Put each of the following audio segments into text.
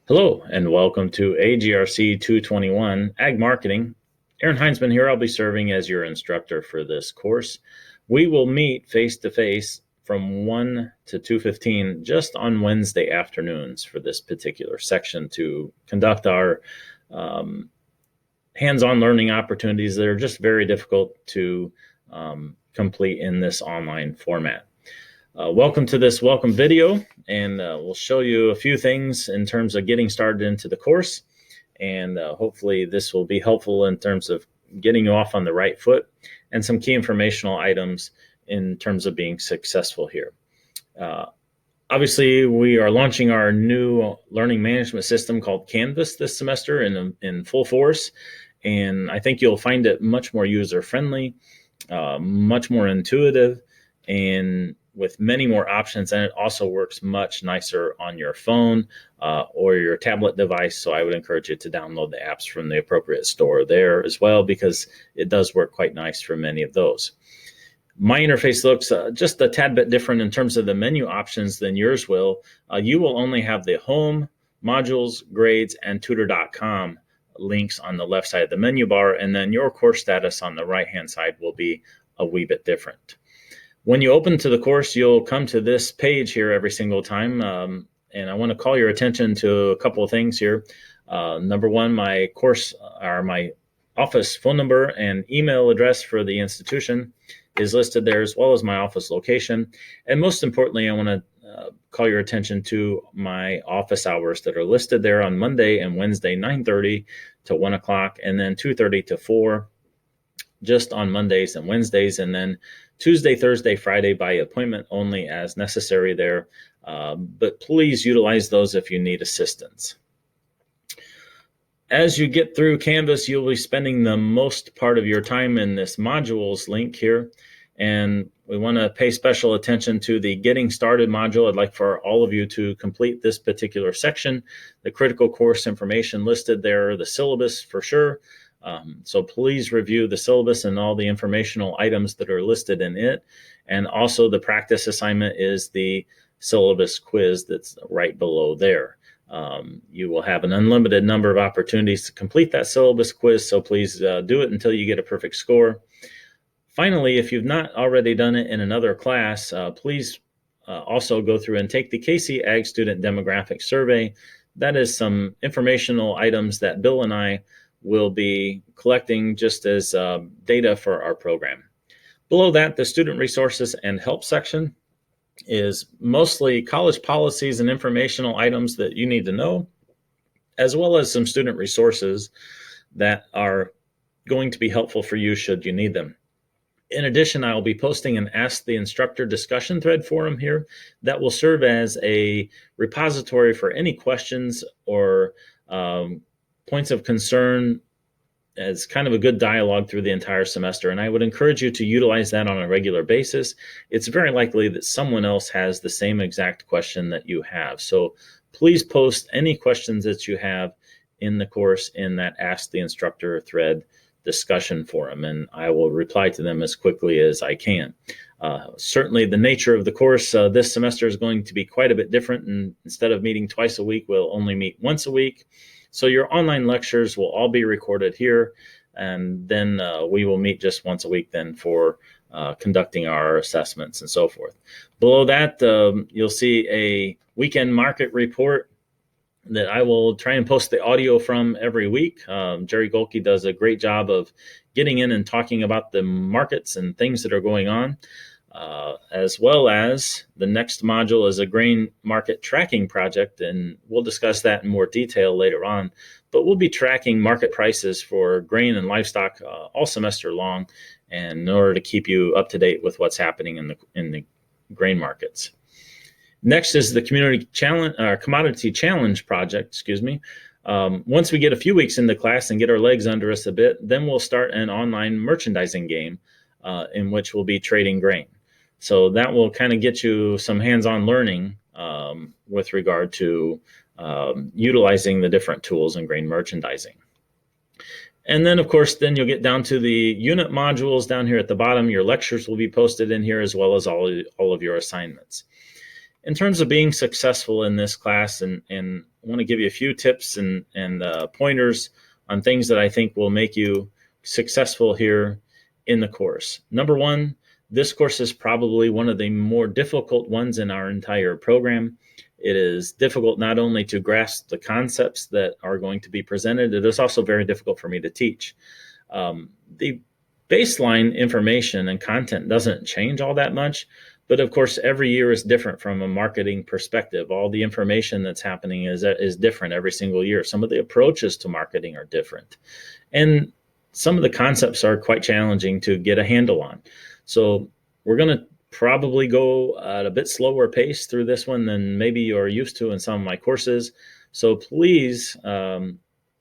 Hello and welcome to AGRC 221 Ag Marketing. Aaron Heinzman here. I'll be serving as your instructor for this course. We will meet face to face from 1 to 2:15 just on Wednesday afternoons for this particular section to conduct our hands-on learning opportunities that are just very difficult to complete in this online format. Welcome to this welcome video, and we'll show you a few things in terms of getting started into the course, and hopefully this will be helpful in terms of getting you off on the right foot and some key informational items in terms of being successful here. Obviously, we are launching our new learning management system called Canvas this semester in full force, and I think you'll find it much more user-friendly, much more intuitive, and with many more options, and it also works much nicer on your phone or your tablet device. So I would encourage you to download the apps from the appropriate store there as well, because it does work quite nice for many of those. My interface looks just a tad bit different in terms of the menu options than yours will. You will only have the home, modules, grades, and tutor.com links on the left side of the menu bar, and then your course status on the right-hand side will be a wee bit different. When you open to the course, you'll come to this page here every single time, and I want to call your attention to a couple of things here. Number one, my course or my office phone number and email address for the institution is listed there, as well as my office location. And most importantly, I want to call your attention to my office hours that are listed there on Monday and Wednesday, 9:30 to 1 o'clock, and then 2:30 to 4, just on Mondays and Wednesdays, and then Tuesday, Thursday, Friday by appointment only as necessary there. But please utilize those if you need assistance. As you get through Canvas, you'll be spending the most part of your time in this modules link here. And we want to pay special attention to the Getting Started module. I'd like for all of you to complete this particular section. The critical course information listed there, the syllabus for sure. So please review the syllabus and all the informational items that are listed in it. And also the practice assignment is the syllabus quiz that's right below there. You will have an unlimited number of opportunities to complete that syllabus quiz, so please do it until you get a perfect score. Finally, if you've not already done it in another class, please also go through and take the KC Ag Student Demographic Survey. That is some informational items that Bill and I will be collecting just as data for our program. Below that, the student resources and help section is mostly college policies and informational items that you need to know, as well as some student resources that are going to be helpful for you should you need them. In addition, I will be posting an Ask the Instructor discussion thread forum here that will serve as a repository for any questions or points of concern, as kind of a good dialogue through the entire semester. And I would encourage you to utilize that on a regular basis. It's very likely that someone else has the same exact question that you have. So please post any questions that you have in the course in that Ask the Instructor thread discussion forum, and I will reply to them as quickly as I can. Certainly the nature of the course this semester is going to be quite a bit different, and instead of meeting twice a week, we'll only meet once a week. So your online lectures will all be recorded here, and then we will meet just once a week then for conducting our assessments and so forth. Below that, you'll see a weekend market report that I will try and post the audio from every week. Jerry Golke does a great job of getting in and talking about the markets and things that are going on, as well as the next module is a grain market tracking project, and we'll discuss that in more detail later on. But we'll be tracking market prices for grain and livestock all semester long, and in order to keep you up to date with what's happening in the grain markets. Next is the commodity challenge project, Once we get a few weeks into class and get our legs under us a bit, then we'll start an online merchandising game in which we'll be trading grain. So that will kind of get you some hands-on learning with regard to utilizing the different tools in grain merchandising. And then, of course, then you'll get down to the unit modules down here at the bottom. Your lectures will be posted in here, as well as all of your assignments. in terms of being successful in this class, and I want to give you a few tips and pointers on things that I think will make you successful here in the course. Number one, this course is probably one of the more difficult ones in our entire program. It is difficult not only to grasp the concepts that are going to be presented, it is also very difficult for me to teach. The baseline information and content doesn't change all that much, but of course, every year is different from a marketing perspective. All the information that's happening is different every single year. Some of the approaches to marketing are different. And some of the concepts are quite challenging to get a handle on. So we're going to probably go at a bit slower pace through this one than maybe you're used to in some of my courses. So please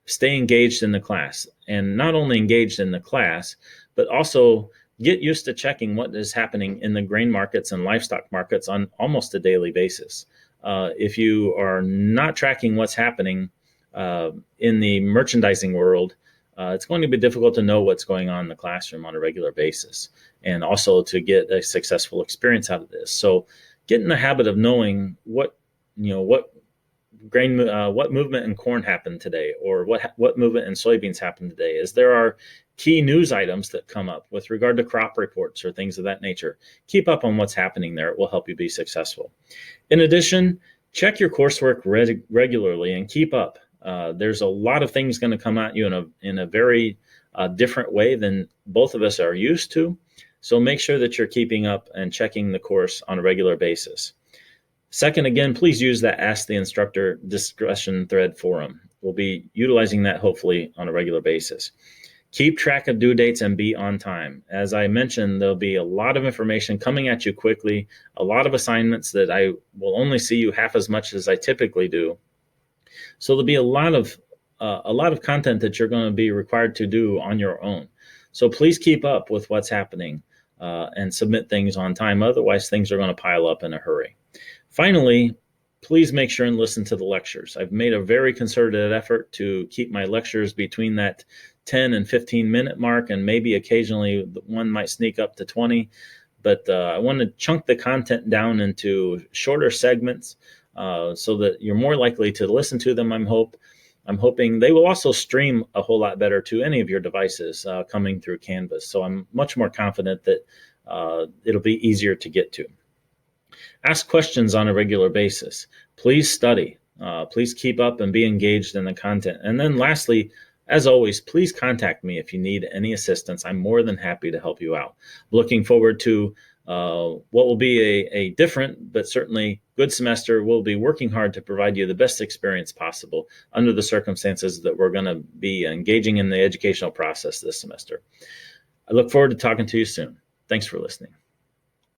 stay engaged in the class, and not only engaged in the class, but also get used to checking what is happening in the grain markets and livestock markets on almost a daily basis. If you are not tracking what's happening in the merchandising world, it's going to be difficult to know what's going on in the classroom on a regular basis, and also to get a successful experience out of this. So get in the habit of knowing what movement in corn happened today, or what movement in soybeans happened today, as there are key news items that come up with regard to crop reports or things of that nature. Keep up on what's happening there. It will help you be successful. In addition, check your coursework regularly and keep up. There's a lot of things going to come at you in a very different way than both of us are used to. So make sure that you're keeping up and checking the course on a regular basis. Second, again, please use that Ask the Instructor discussion thread forum. We'll be utilizing that hopefully on a regular basis. Keep track of due dates and be on time. As I mentioned, there'll be a lot of information coming at you quickly, a lot of assignments that I will only see you half as much as I typically do. So there'll be a lot of content that you're going to be required to do on your own. So please keep up with what's happening and submit things on time. Otherwise, things are going to pile up in a hurry. Finally, please make sure and listen to the lectures. I've made a very concerted effort to keep my lectures between that 10 and 15 minute mark, and maybe occasionally one might sneak up to 20. But I want to chunk the content down into shorter segments so that you're more likely to listen to them, I'm hoping. They will also stream a whole lot better to any of your devices coming through Canvas. So I'm much more confident that it'll be easier to get to. Ask questions on a regular basis. Please study. Please keep up and be engaged in the content. And then lastly, as always, please contact me if you need any assistance. I'm more than happy to help you out. Looking forward to what will be a different but certainly good semester. We'll be working hard to provide you the best experience possible under the circumstances that we're going to be engaging in the educational process this semester. I look forward to talking to you soon. Thanks for listening.